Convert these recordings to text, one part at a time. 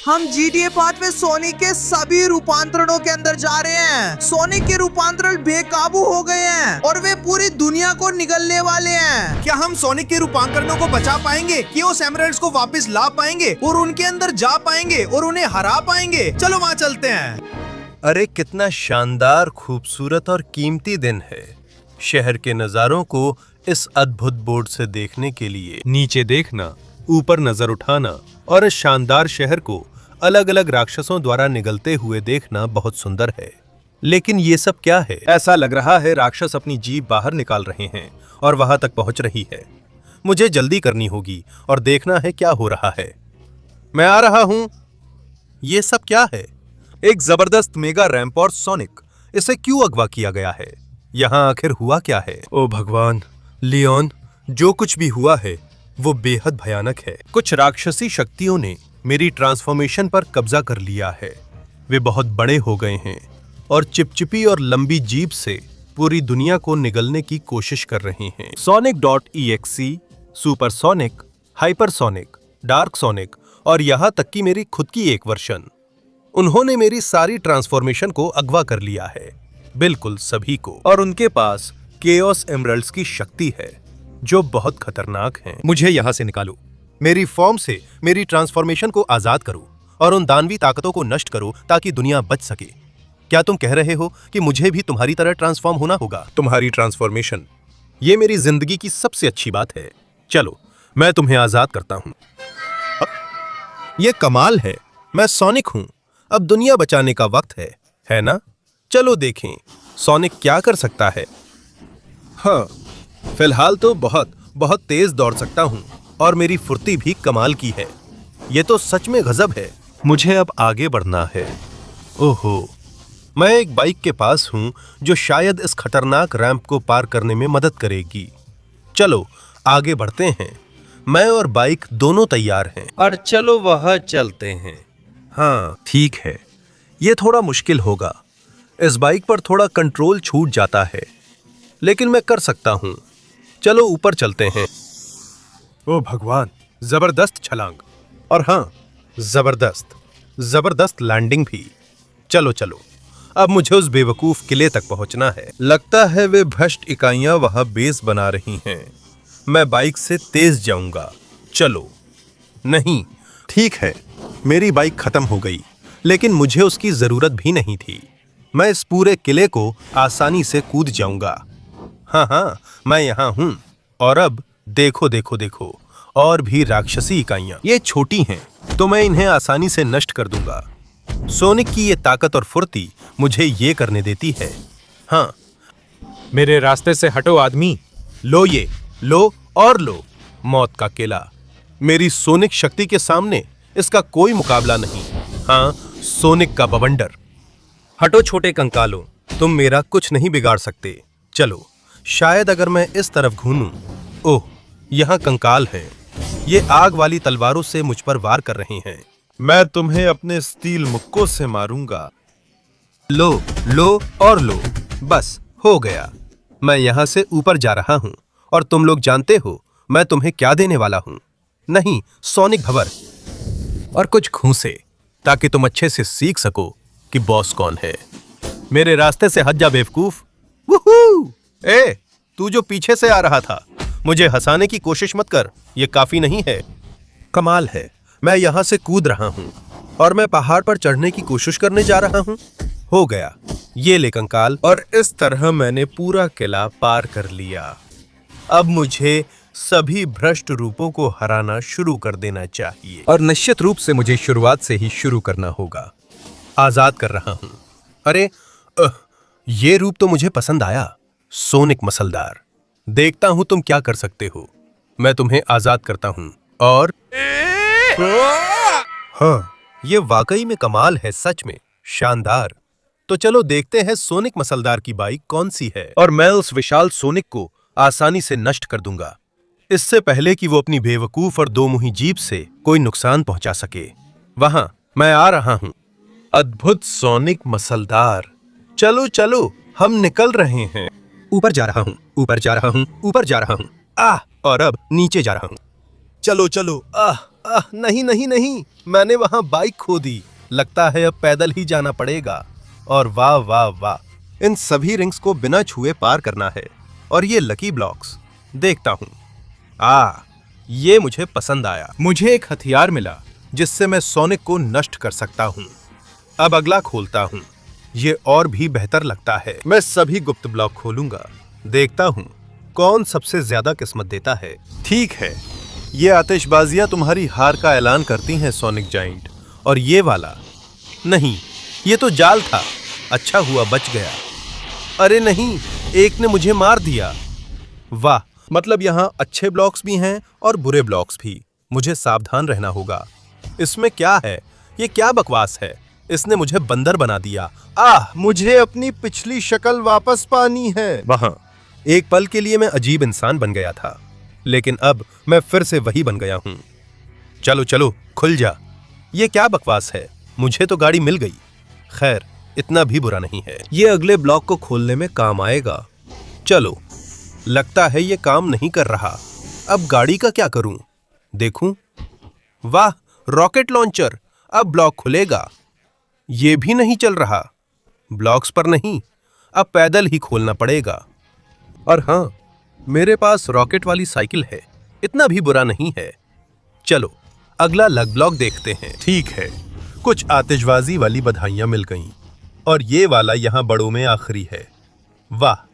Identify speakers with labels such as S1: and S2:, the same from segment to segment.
S1: हम GTA 5 में sonic के सभी रूपांतरणों के अंदर जा रहे हैं। सोनिक के रूपांतरण बेकाबू हो गए हैं और वे पूरी दुनिया को निगलने वाले हैं।
S2: क्या हम सोनिक के रूपांतरणों को बचा पाएंगे कि उस एमराल्ड्स को वापस ला पाएंगे और उनके अंदर जा पाएंगे और उन्हें हरा पाएंगे? चलो वहाँ चलते हैं।
S3: अरे कितना शानदार, खूबसूरत और कीमती दिन है। शहर के नजारों को इस अद्भुत बोर्ड से देखने के लिए नीचे देखना, ऊपर नजर उठाना और इस शानदार शहर को अलग अलग राक्षसों द्वारा निगलते हुए देखना बहुत सुंदर है। लेकिन ये सब क्या है? ऐसा लग रहा है राक्षस अपनी जीभ बाहर निकाल रहे हैं और वहां तक पहुंच रही है। मुझे जल्दी करनी होगी और देखना है क्या हो रहा है। मैं आ रहा हूं। ये सब क्या है? एक जबरदस्त मेगा रैंप और सोनिक। इसे क्यों अगवा किया गया है? यहाँ आखिर हुआ क्या है? ओ भगवान, लियोन, जो कुछ भी हुआ है वो बेहद भयानक है। कुछ राक्षसी शक्तियों ने मेरी ट्रांसफॉर्मेशन पर कब्जा कर लिया है। वे बहुत बड़े हो गए हैं और चिपचिपी और लंबी जीभ से पूरी दुनिया को निगलने की कोशिश कर रहे हैं। Sonic.exe, super sonic, hyper sonic, dark sonic और यहाँ तक कि मेरी खुद की एक वर्जन। उन्होंने मेरी सारी ट्रांसफॉर्मेशन को अगवा कर लिया है, बिल्कुल सभी को। और उनके पास केओस एमरल्ड्स की शक्ति है जो बहुत खतरनाक है। मुझे यहाँ से निकालो। मेरी फॉर्म से मेरी ट्रांसफॉर्मेशन को आजाद करो और उन दानवी ताकतों को नष्ट करो ताकि दुनिया बच सके। क्या तुम कह रहे हो कि मुझे भी तुम्हारी तरह ट्रांसफॉर्म होना होगा? तुम्हारी ट्रांसफॉर्मेशन, ये मेरी जिंदगी की सबसे अच्छी बात है। चलो, मैं तुम्हें आजाद करता हूं। ये कमाल है, मैं सोनिक हूं। अब दुनिया बचाने का वक्त है ना? चलो देखें सोनिक क्या कर सकता है। हाँ, फिलहाल तो बहुत तेज दौड़ सकता हूं और मेरी फुर्ती भी कमाल की है। ये तो सच में गजब है। मुझे अब आगे बढ़ना है। ओहो, मैं एक बाइक के पास हूं जो शायद इस खतरनाक रैंप को पार करने में मदद करेगी। चलो आगे बढ़ते हैं। मैं और बाइक दोनों तैयार हैं और चलो वहां चलते हैं। हाँ ठीक है, ये थोड़ा मुश्किल होगा। इस बाइक पर थोड़ा कंट्रोल छूट जाता है, लेकिन मैं कर सकता हूं। चलो ऊपर चलते हैं। ओ भगवान, जबरदस्त छलांग और हाँ, जबरदस्त लैंडिंग भी। चलो चलो, अब मुझे उस बेवकूफ किले तक पहुंचना है। लगता है वे भ्रष्ट इकाइयां वहां बेस बना रही हैं। मैं बाइक से तेज जाऊंगा। चलो। नहीं, ठीक है, मेरी बाइक खत्म हो गई, लेकिन मुझे उसकी जरूरत भी नहीं थी। मैं इस पूरे किले को आसानी से कूद जाऊंगा। हाँ, मैं यहाँ हूँ। और अब देखो, और भी राक्षसी इकाइयां। ये छोटी हैं, तो मैं इन्हें आसानी से नष्ट कर दूंगा। सोनिक की ये ताकत और फुर्ती मुझे ये करने देती है। हाँ,
S4: मेरे रास्ते से हटो आदमी।
S3: लो और लो। मौत का किला। मेरी सोनिक शक्ति के सामने इसका कोई मुकाबला नहीं। हाँ, सोनिक का बवंडर। हटो छोटे कंकालों, तुम मेरा कुछ नहीं बिगाड़ सकते। चलो, शायद अगर मैं इस तरफ घूमूं। ओह, यहाँ कंकाल हैं। ये आग वाली तलवारों से मुझ पर वार कर रहे हैं। मैं तुम्हें अपने स्टील मुक्कों से मारूंगा। लो और लो। बस हो गया। मैं यहाँ से ऊपर जा रहा हूँ और तुम लोग जानते हो मैं तुम्हें क्या देने वाला हूँ? नहीं, सोनिक भंवर और कुछ घूंसे, ताकि तुम अच्छे से सीख सको कि बॉस कौन है। मेरे रास्ते से हट जा बेवकूफ। वूहू! ए, तू जो पीछे से आ रहा था, मुझे हंसाने की कोशिश मत कर। ये काफी नहीं है। कमाल है, मैं यहाँ से कूद रहा हूँ और मैं पहाड़ पर चढ़ने की कोशिश करने जा रहा हूँ। हो गया। ये ले कंकाल। और इस तरह मैंने पूरा किला पार कर लिया। अब मुझे सभी भ्रष्ट रूपों को हराना शुरू कर देना चाहिए और निश्चित रूप से मुझे शुरुआत से ही शुरू करना होगा। आजाद कर रहा हूँ। अरे ये रूप तो मुझे पसंद आया। सोनिक मसलदार, देखता हूं तुम क्या कर सकते हो। मैं तुम्हें आजाद करता हूं और हाँ, ये वाकई में कमाल है, सच में शानदार। तो चलो देखते हैं सोनिक मसलदार की बाइक कौन सी है और मैं उस विशाल सोनिक को आसानी से नष्ट कर दूंगा, इससे पहले कि वो अपनी बेवकूफ और दो मुही जीभ से कोई नुकसान पहुंचा सके। वहां मैं आ रहा हूं। अद्भुत सोनिक मसलदार। चलो, हम निकल रहे हैं। ऊपर जा रहा हूं। और अब नीचे जा रहा हूं। चलो। नहीं नहीं नहीं, मैंने वहां बाइक खो दी। लगता है अब पैदल ही जाना पड़ेगा। और वाह वाह वाह, इन सभी रिंग्स को बिना छुए पार करना है। और ये लकी ब्लॉक्स, देखता हूँ। ये मुझे पसंद आया।
S4: मुझे एक हथियार मिला
S3: जिससे मैं सोनिक को नष्ट कर सकता हूँ। अब अगला खोलता हूँ। ये और भी बेहतर लगता है। मैं सभी गुप्त ब्लॉक खोलूंगा। देखता हूँ कौन सबसे ज्यादा किस्मत देता है। ठीक है, ये आतिशबाजियां तुम्हारी हार का ऐलान करती हैं सोनिक जाइंट। और ये वाला नहीं, ये तो जाल था। अच्छा हुआ बच गया। अरे नहीं, एक ने मुझे मार दिया। वाह, मतलब यहाँ अच्छे ब्लॉक्स भी हैं और बुरे ब्लॉक्स भी। मुझे सावधान रहना होगा। इसमें क्या है? ये क्या बकवास है? इसने मुझे बंदर बना दिया। मुझे अपनी पिछली शक्ल वापस पानी है। वहां एक पल के लिए मैं अजीब इंसान बन गया था, लेकिन अब मैं फिर से वही बन गया हूं। चलो चलो, खुल जा। ये क्या बकवास है? मुझे तो गाड़ी मिल गई। खैर, इतना भी बुरा नहीं है। ये अगले ब्लॉक को खोलने में काम आएगा। चलो, लगता है ये काम नहीं कर रहा। अब गाड़ी का क्या करूं? देखूं। वाह, रॉकेट लॉन्चर। अब ब्लॉक खुलेगा। ये भी नहीं चल रहा। ब्लॉक्स पर नहीं, अब पैदल ही खोलना पड़ेगा। और हाँ, मेरे पास रॉकेट वाली साइकिल है। इतना भी बुरा नहीं है। चलो, अगला लक ब्लॉक देखते हैं। ठीक है, कुछ आतिशबाजी वाली बधाइयां मिल गईं। और ये वाला यहाँ बड़ों में आखिरी है। वाह,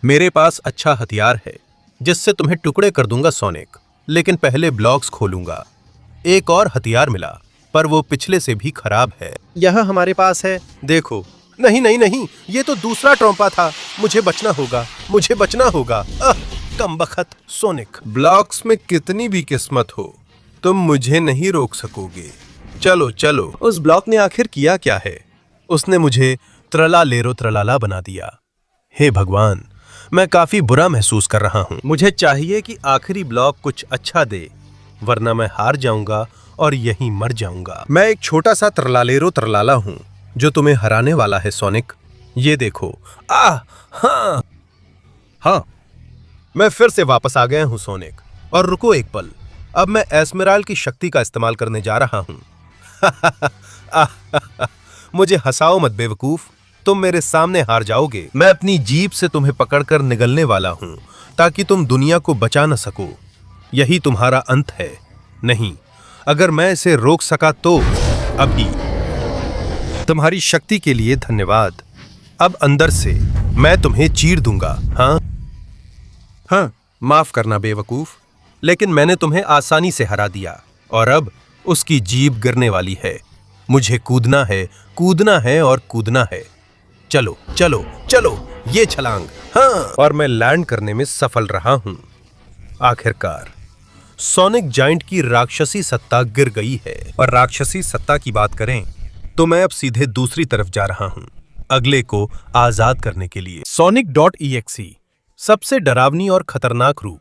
S3: मेरे पास अच्छा हथियार है जिससे तुम्हें टुकड़े कर दूंगा सोनिक। लेकिन पहले ब्लॉक्स खोलूंगा। एक और हथियार मिला, पर वो पिछले से भी खराब है। यह हमारे पास है, देखो। नहीं नहीं नहीं, ये तो दूसरा ट्रम्पा था। मुझे बचना होगा, मुझे बचना होगा। कमबख्त सोनिक। ब्लॉक्स में कितनी भी किस्मत हो, तुम मुझे नहीं रोक सकोगे। चलो चलो। उस ब्लॉक ने आखिर किया क्या है? उसने मुझे त्रला लेरो त्रलाला बना दिया। हे भगवान, मैं काफी बुरा महसूस कर रहा हूँ। मुझे चाहिए कि आखिरी ब्लॉक कुछ अच्छा दे, वरना मैं हार जाऊंगा और यहीं मर जाऊंगा। मैं एक छोटा सा त्रलालेरो त्रलाला हूँ जो तुम्हें हराने वाला है सोनिक। ये देखो। हाँ, मैं फिर से वापस आ गया हूँ सोनिक। और रुको एक पल, अब मैं एस्मेराल्ड की शक्ति का इस्तेमाल करने जा रहा हूँ। मुझे हंसाओ मत बेवकूफ, तुम मेरे सामने हार जाओगे। मैं अपनी जीभ से तुम्हें पकड़कर निगलने वाला हूँ ताकि तुम दुनिया को बचा न सको। यही तुम्हारा अंत है। नहीं, अगर मैं इसे रोक सका तो अभी। तुम्हारी शक्ति के लिए धन्यवाद। अब अंदर से मैं तुम्हें चीर दूंगा। हाँ, माफ करना बेवकूफ, लेकिन मैंने तुम्हें आसानी से हरा दिया और अब उसकी जीभ गिरने वाली है। मुझे कूदना है, कूदना है और कूदना है। चलो चलो चलो, ये छलांग। हाँ, और मैं लैंड करने में सफल रहा हूं। आखिरकार सोनिक जाइंट की राक्षसी सत्ता गिर गई है। और राक्षसी सत्ता की बात करें तो मैं अब सीधे दूसरी तरफ जा रहा हूं, अगले को आजाद करने के लिए।
S4: Sonic.exe
S3: सबसे डरावनी और खतरनाक रूप।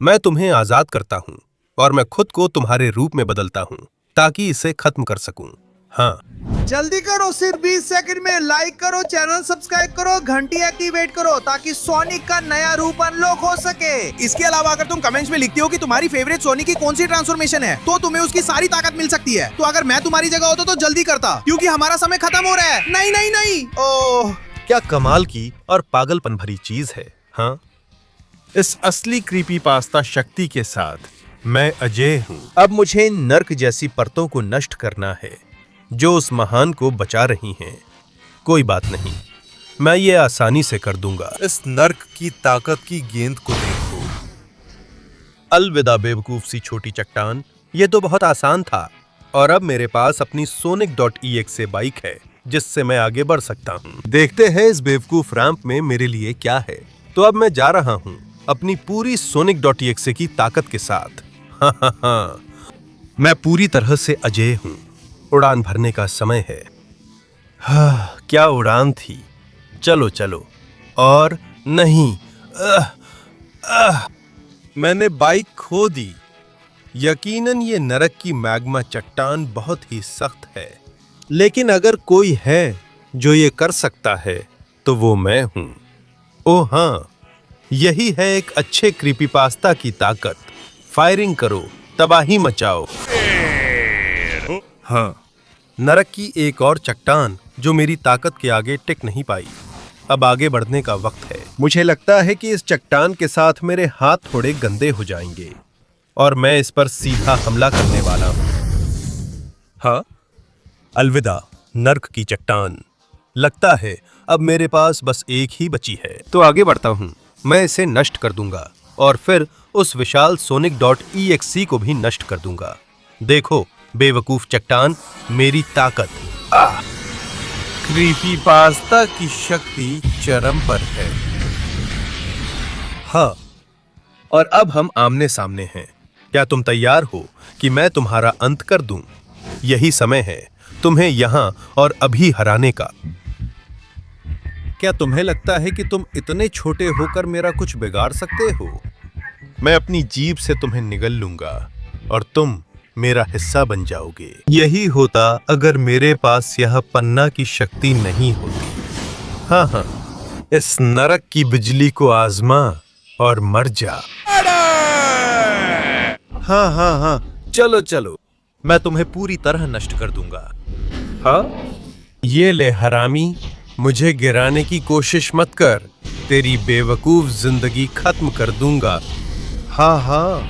S3: मैं तुम्हें आजाद करता हूं और मैं खुद को तुम्हारे रूप में बदलता हूं ताकि इसे खत्म कर सकूं। हाँ,
S1: जल्दी करो, सिर्फ 20 सेकंड में लाइक करो, चैनल सब्सक्राइब करो, घंटी एक्टिवेट करो ताकि सोनिक का नया रूप अनलॉक हो सके।
S2: इसके अलावा अगर तुम कमेंट्स में लिखते हो कि तुम्हारी फेवरेट सोनिक की कौन सी ट्रांसफॉर्मेशन है, तो तुम्हें उसकी सारी ताकत मिल सकती है। तो अगर मैं तुम्हारी जगह होता तो जल्दी करता, क्योंकि हमारा समय खत्म हो रहा है। नहीं नहीं नहीं।
S3: ओह, क्या कमाल की और पागलपन भरी चीज है। हाँ,
S4: इस असली क्रीपीपास्ता शक्ति के साथ
S3: मैं अजय हूँ। अब मुझे नर्क जैसी परतों को नष्ट करना है जो उस महान को बचा रही हैं। कोई बात नहीं, मैं ये आसानी से कर दूंगा। इस नर्क की ताकत की गेंद को देखो। अलविदा बेवकूफ सी छोटी चट्टान, ये तो बहुत आसान था। और अब मेरे पास अपनी Sonic.exe बाइक है जिससे मैं आगे बढ़ सकता हूँ। देखते हैं इस बेवकूफ रैंप में मेरे लिए क्या है। तो अब मैं जा रहा हूँ अपनी पूरी Sonic.exe की ताकत के साथ। हाँ, मैं पूरी तरह से अजय हूँ। उड़ान भरने का समय है। हाँ, क्या उड़ान थी। चलो चलो। और नहीं, मैंने बाइक खो दी। यकीनन ये नरक की मैग्मा चट्टान बहुत ही सख्त है, लेकिन अगर कोई है जो ये कर सकता है तो वो मैं हूं। ओह हाँ, यही है एक अच्छे क्रीपीपास्ता की ताकत। फायरिंग करो, तबाही मचाओ।
S4: हाँ,
S3: नरक की एक और चट्टान जो मेरी ताकत के आगे टिक नहीं पाई। अब आगे बढ़ने का वक्त है। मुझे लगता है कि इस चट्टान के साथ मेरे हाथ थोड़े गंदे हो जाएंगे और मैं इस पर सीधा हमला करने वाला हूं। हाँ, अलविदा नर्क की चट्टान। लगता है अब मेरे पास बस एक ही बची है, तो आगे बढ़ता हूं। मैं इसे नष्ट कर दूंगा और फिर उस विशाल sonic.exe को भी नष्ट कर दूंगा। देखो बेवकूफ चट्टान, मेरी ताकत।
S4: क्रीपीपास्ता की शक्ति चरम पर है।
S3: हाँ, और अब हम आमने सामने हैं। क्या तुम तैयार हो कि मैं तुम्हारा अंत कर दूं? यही समय है तुम्हें यहां और अभी हराने का। क्या तुम्हें लगता है कि तुम इतने छोटे होकर मेरा कुछ बिगाड़ सकते हो? मैं अपनी जीभ से तुम्हें निगल लूंगा और तुम मेरा हिस्सा बन जाओगे। यही होता अगर मेरे पास यह पन्ना की शक्ति नहीं होती। हाँ हाँ, इस नरक की बिजली को आजमा और मर जा। हाँ हाँ हाँ, चलो चलो, मैं तुम्हें पूरी तरह नष्ट कर दूंगा। हाँ, ये ले हरामी, मुझे गिराने की कोशिश मत कर। तेरी बेवकूफ जिंदगी खत्म कर दूंगा। हाँ हाँ,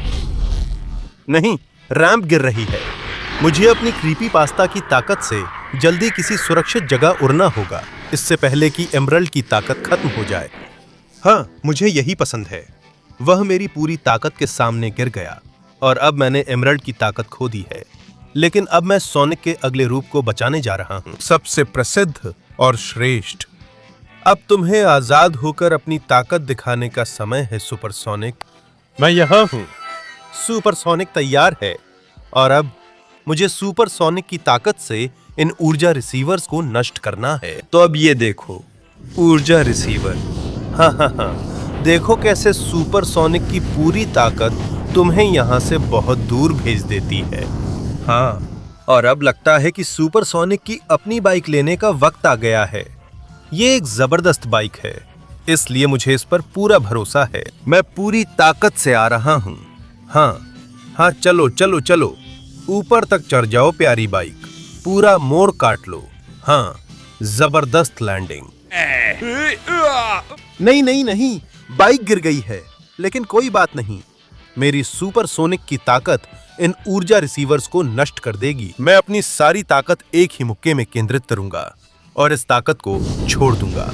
S3: नहीं, रैंप गिर रही है। मुझे अपनी क्रीपीपास्ता की ताकत से जल्दी किसी सुरक्षित जगह उड़ना होगा, इससे पहले कि एमरल्ड की ताकत खत्म हो जाए। हाँ, मुझे यही पसंद है। वह मेरी पूरी ताकत के सामने गिर गया और अब मैंने एमरल्ड की ताकत खो दी है। लेकिन अब मैं सोनिक के अगले रूप को बचाने जा रहा हूँ,
S4: सबसे प्रसिद्ध और श्रेष्ठ।
S3: अब तुम्हें आजाद होकर अपनी ताकत दिखाने का समय है सुपरसोनिक। मैं यहाँ हूँ। सुपरसोनिक तैयार है और अब मुझे सुपरसोनिक की ताकत से इन ऊर्जा रिसीवर्स को नष्ट करना है। तो अब ये देखो, ऊर्जा रिसीवर। हाँ हाँ हाँ, देखो कैसे सुपरसोनिक की पूरी ताकत तुम्हें यहाँ से बहुत दूर भेज देती है। हाँ, और अब लगता है कि सुपरसोनिक की अपनी बाइक लेने का वक्त आ गया है। ये एक जबरदस्त बाइक है, इसलिए मुझे इस पर पूरा भरोसा है। मैं पूरी ताकत से आ रहा हूँ। हाँ हाँ, चलो चलो चलो, ऊपर तक चढ़ जाओ प्यारी बाइक, पूरा मोड़ काट लो। हाँ, जबरदस्त लैंडिंग। नहीं नहीं नहीं, बाइक गिर गई है, लेकिन कोई बात नहीं। मेरी सुपरसोनिक की ताकत इन ऊर्जा रिसीवर्स को नष्ट कर देगी। मैं अपनी सारी ताकत एक ही मुक्के में केंद्रित करूंगा और इस ताकत को छोड़ दूंगा।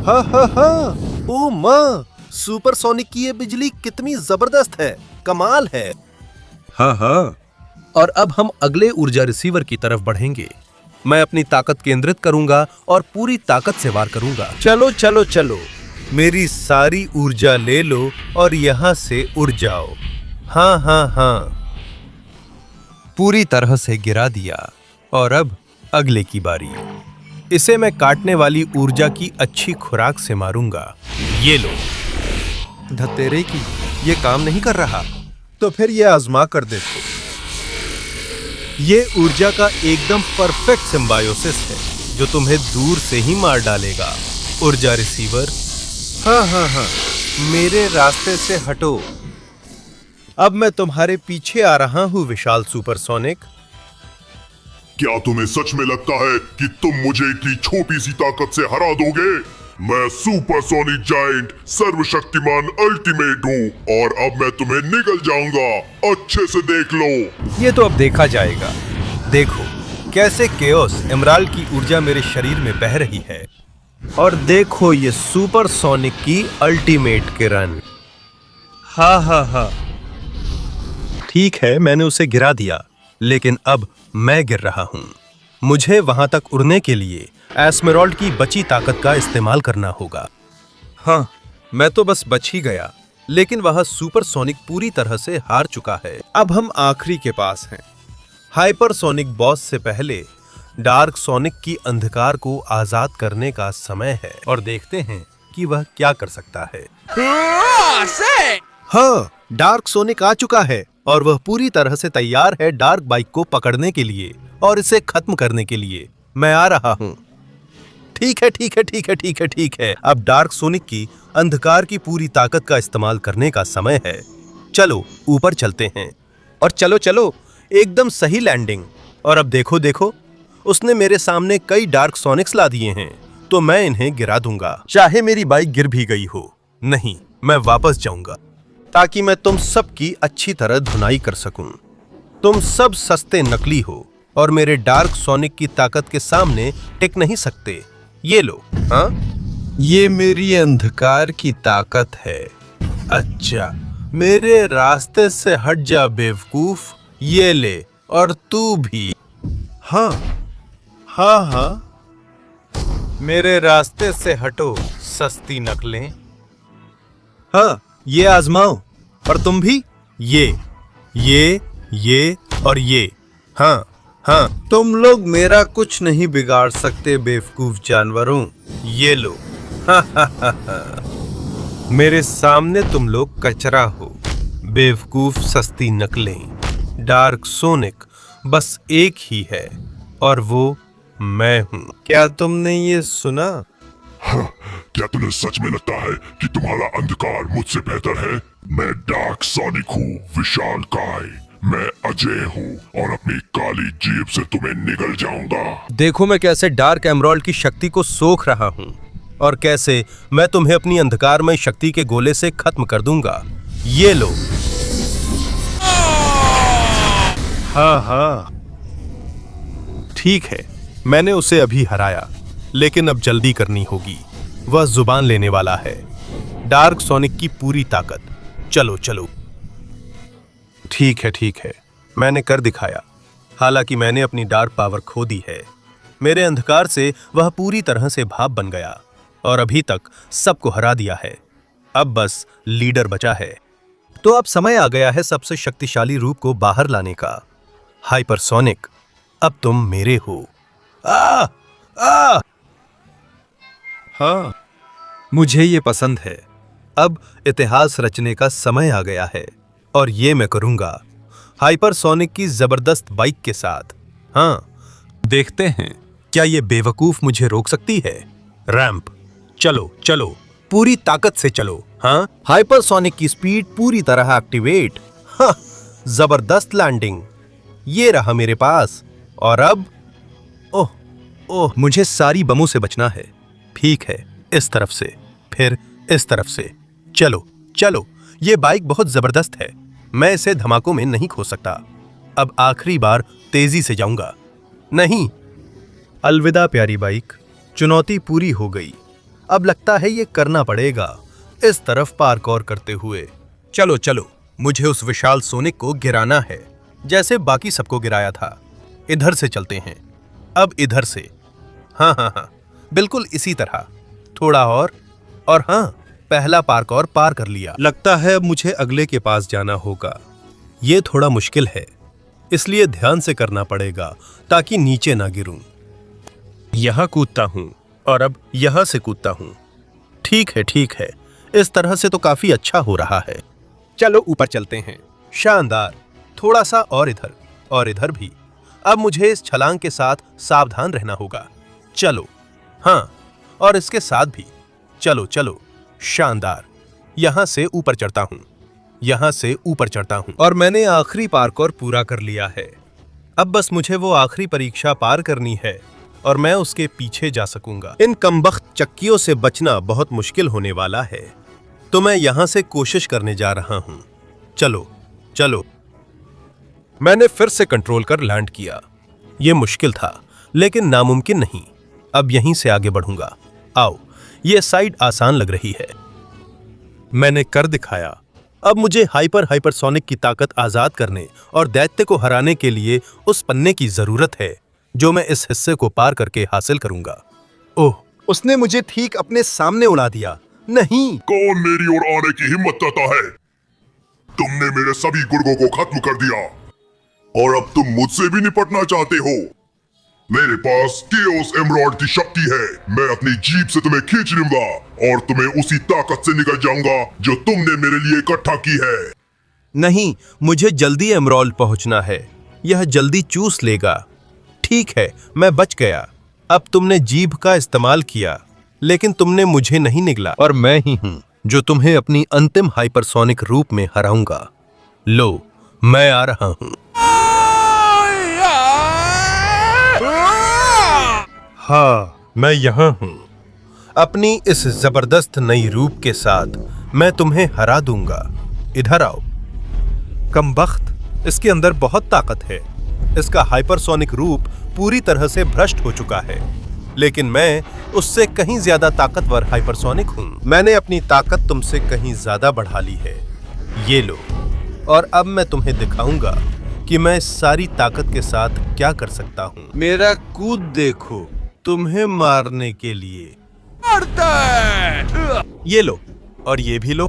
S3: हाँ हाँ हाँ, ओ माँ, सुपरसोनिक की ये बिजली कितनी जबरदस्त है, कमाल है। हाँ हाँ, और अब हम अगले ऊर्जा रिसीवर की तरफ बढ़ेंगे। मैं अपनी ताकत केंद्रित करूंगा और पूरी ताकत से वार करूंगा। चलो चलो चलो, मेरी सारी ऊर्जा ले लो और यहां से उड़ जाओ। हाँ हाँ हाँ, पूरी तरह से गिरा दिया और अब अगले की बारी। इसे मैं काटने वाली ऊर्जा की अच्छी खुराक से मारूंगा। ये लो। धतेरे की, ये काम नहीं कर रहा। तो फिर ये आजमा कर देखो। ये ऊर्जा का एकदम परफेक्ट सिम्बायोसिस है जो तुम्हें दूर से ही मार डालेगा। ऊर्जा रिसीवर, हाँ हाँ हाँ, मेरे रास्ते से हटो। अब मैं तुम्हारे पीछे आ रहा हूँ विशाल सुपरसोनिक।
S5: क्या तुम्हें सच में लगता है कि तुम मुझे इतनी छोटी सी ताकत से हरा दोगे? मैं सुपरसोनिक जायंट सर्वशक्तिमान अल्टीमेट हूँ और अब मैं तुम्हें निगल जाऊंगा। अच्छे से देख लो।
S3: ये तो अब देखा जाएगा। देखो कैसे केओस एमराल्ड की ऊर्जा मेरे शरीर में बह रही है और देखो ये सुपरसोनिक की अल्टीमेट किरण। हाँ हाँ हाँ, ठीक है, मैंने उसे गिरा दिया, लेकिन अब मैं गिर रहा हूं। मुझे वहां तक उड़ने के लिए एस्मेरॉल्ड की बची ताकत का इस्तेमाल करना होगा। हाँ, मैं तो बस बच ही गया, लेकिन वह सुपरसोनिक पूरी तरह से हार चुका है। अब हम आखिरी के पास हैं। हाइपरसोनिक बॉस से पहले डार्क सोनिक की अंधकार को आजाद करने का समय है और देखते हैं कि वह क्या कर सकता है। हाँ, डार्क सोनिक आ चुका है और वह पूरी तरह से तैयार है डार्क बाइक को पकड़ने के लिए और इसे खत्म करने के लिए। मैं आ रहा हूँ। ठीक है ठीक है ठीक है ठीक है ठीक है, अब डार्क सोनिक की अंधकार की पूरी ताकत का इस्तेमाल करने का समय है। चलो ऊपर चलते हैं और चलो चलो, एकदम सही लैंडिंग। और अब देखो देखो, उसने मेरे सामने कई डार्क सोनिक्स ला दिए हैं, तो मैं इन्हें गिरा दूंगा, चाहे मेरी बाइक गिर भी गई हो। नहीं, मैं वापस जाऊंगा ताकि मैं तुम सबकी अच्छी तरह धुनाई कर सकूं। तुम सब सस्ते नकली हो और मेरे डार्क सोनिक की ताकत के सामने टिक नहीं सकते। ये लो। हाँ,
S4: ये मेरी अंधकार की ताकत है।
S3: अच्छा, मेरे रास्ते से हट जा बेवकूफ। ये ले, और तू भी।
S4: हाँ हाँ हाँ,
S3: मेरे रास्ते से हटो सस्ती नकलें।
S4: हाँ, ये आजमाओ।
S3: और तुम भी। ये और ये। हाँ हाँ,
S4: तुम लोग मेरा कुछ नहीं बिगाड़ सकते बेवकूफ जानवरों।
S3: ये लो। मेरे सामने तुम लोग कचरा हो, बेवकूफ सस्ती नकलें। डार्क सोनिक बस एक ही है, और वो मैं हूं।
S4: क्या तुमने ये सुना?
S5: क्या तुम्हें सच में लगता है कि तुम्हारा अंधकार मुझसे बेहतर है? मैं डार्क सोनिक हूँ, विशाल काय। मैं अजय हूँ और अपनी काली जीभ से तुम्हें निगल जाऊंगा।
S3: देखो मैं कैसे डार्क एमराल्ड की शक्ति को सोख रहा हूँ, और कैसे मैं तुम्हें अपनी अंधकारमय शक्ति के गोले से खत्म कर दूंगा। ये लो।
S4: हाँ हाँ,
S3: ठीक है, मैंने उसे अभी हराया, लेकिन अब जल्दी करनी होगी। वह जुबान लेने वाला है, डार्क सोनिक की पूरी ताकत। चलो चलो। ठीक है, मैंने कर दिखाया। हालांकि मैंने अपनी डार्क पावर खो दी है। मेरे अंधकार से वह पूरी तरह से भाप बन गया, और अभी तक सबको हरा दिया है। अब बस लीडर बचा है। तो अब समय आ गया है सबसे शक्तिशाली रूप को बाहर लाने का। हाइपरसोनिक, अब तुम मेरे हो।
S4: हाँ,
S3: मुझे ये पसंद है। अब इतिहास रचने का समय आ गया है, और ये मैं करूंगा हाइपरसोनिक की जबरदस्त बाइक के साथ। हाँ, देखते हैं क्या ये बेवकूफ मुझे रोक सकती है। रैंप, चलो चलो, पूरी ताकत से चलो। हाँ, हाइपरसोनिक की स्पीड पूरी तरह एक्टिवेट। हाँ, जबरदस्त लैंडिंग। ये रहा मेरे पास। और अब ओह, मुझे सारी बमों से बचना है। ठीक है, इस तरफ से, फिर इस तरफ से। चलो चलो, ये बाइक बहुत जबरदस्त है, मैं इसे धमाकों में नहीं खो सकता। अब आखिरी बार तेजी से जाऊंगा। नहीं, अलविदा प्यारी बाइक, चुनौती पूरी हो गई। अब लगता है ये करना पड़ेगा, इस तरफ पार्कौर करते हुए। चलो चलो, मुझे उस विशाल सोनिक को गिराना है, जैसे बाकी सबको गिराया था। इधर से चलते हैं, अब इधर से। हाँ, बिल्कुल इसी तरह। थोड़ा और हाँ, पहला पार्कौर पार कर लिया। लगता है अब मुझे अगले के पास जाना होगा। ये थोड़ा मुश्किल है, इसलिए ध्यान से करना पड़ेगा ताकि नीचे ना गिरूं। यहां कूदता हूं, और अब यहां से कूदता हूं। ठीक है, इस तरह से तो काफी अच्छा हो रहा है। चलो ऊपर चलते हैं। शानदार। थोड़ा सा और इधर भी। अब मुझे इस छलांग के साथ सावधान रहना होगा। चलो। हाँ, और इसके साथ भी। चलो। शानदार। यहां से ऊपर चढ़ता हूं, और मैंने आखिरी पार्कौर पूरा कर लिया है। अब बस मुझे वो आखिरी परीक्षा पार करनी है, और मैं उसके पीछे जा सकूंगा। इन कमबख्त चक्कियों से बचना बहुत मुश्किल होने वाला है, तो मैं यहां से कोशिश करने जा रहा हूं। चलो। मैंने फिर से कंट्रोल कर लैंड किया। यह मुश्किल था, लेकिन नामुमकिन नहीं। अब यहीं से आगे बढ़ूंगा। आओ, यह साइड आसान लग रही है। मैंने कर दिखाया। अब मुझे हाइपरसोनिक की ताकत आजाद करने और दैत्य को हराने के लिए उस पन्ने की जरूरत है, जो मैं इस हिस्से को पार करके हासिल करूंगा। ओह, उसने मुझे ठीक अपने सामने उड़ा दिया। नहीं,
S5: कौन मेरी ओर आने की हिम्मत करता है? तुमने मेरे सभी गुर्गों को खत्म कर दिया, और अब तुम मुझसे भी निपटना चाहते हो। मेरे पास केओस एमराल्ड की शक्ति है। मैं अपनी जीभ से तुम्हें खींच लूंगा और तुम्हें उसी ताकत से निकल जाऊंगा जो तुमने मेरे लिए इकट्ठा की है।
S3: नहीं, मुझे जल्दी एमराल्ड पहुंचना है। यह जल्दी चूस लेगा। ठीक है, मैं बच गया। अब तुमने जीभ का इस्तेमाल किया, लेकिन तुमने मुझे नहीं निगला, और मैं ही हूं जो तुम्हें अपनी अंतिम हाइपरसोनिक रूप में हराऊंगा। लो, मैं आ रहा हूं। हाँ, मैं यहाँ हूँ। अपनी इस जबरदस्त नई रूप के साथ मैं तुम्हें हरा दूंगा। इधर आओ। कमबख्त, इसके अंदर बहुत ताकत है। इसका हाइपरसोनिक रूप पूरी तरह से भ्रष्ट हो चुका है, लेकिन मैं उससे कहीं ज्यादा ताकतवर हाइपरसोनिक हूँ। मैंने अपनी ताकत तुमसे कहीं ज्यादा बढ़ा ली है। ये लो, और अब मैं तुम्हें दिखाऊंगा कि मैं इस सारी ताकत के साथ क्या कर सकता हूँ। मेरा कूद देखो, तुम्हें मारने के लिए। ये लो, और ये भी लो।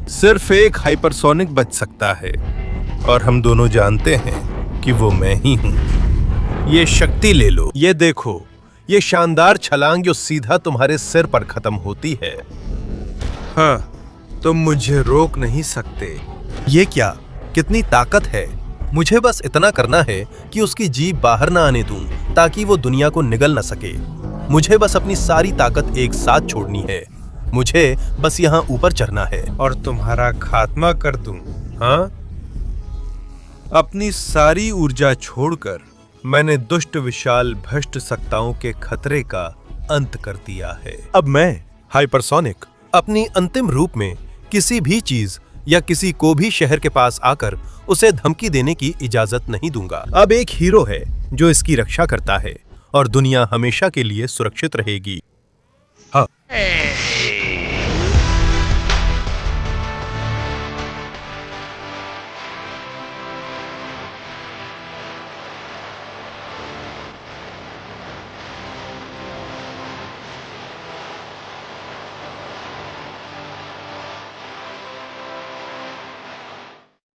S3: सिर्फ एक हाइपरसोनिक बच सकता है, और हम दोनों जानते हैं कि वो मैं ही हूं। ये शक्ति ले लो। ये देखो, ये शानदार छलांग जो सीधा तुम्हारे सिर पर खत्म होती है। हाँ, तुम मुझे रोक नहीं सकते। ये क्या, कितनी ताकत है। मुझे बस इतना करना है कि उसकी जीभ बाहर ना आने दूं, ताकि वो दुनिया को निगल न सके। मुझे बस अपनी सारी ताकत एक साथ छोड़नी है। मुझे बस यहाँ ऊपर चढ़ना है और तुम्हारा खात्मा कर दूं। हाँ, अपनी सारी ऊर्जा छोड़कर मैंने दुष्ट विशाल भ्रष्ट सत्ताओं के खतरे का अंत कर दिया है। अब मैं हाइपरसोनिक अपनी अंतिम रूप में किसी भी चीज या किसी को भी शहर के पास आकर उसे धमकी देने की इजाजत नहीं दूंगा। अब एक हीरो है जो इसकी रक्षा करता है, और दुनिया हमेशा के लिए सुरक्षित रहेगी। हाँ।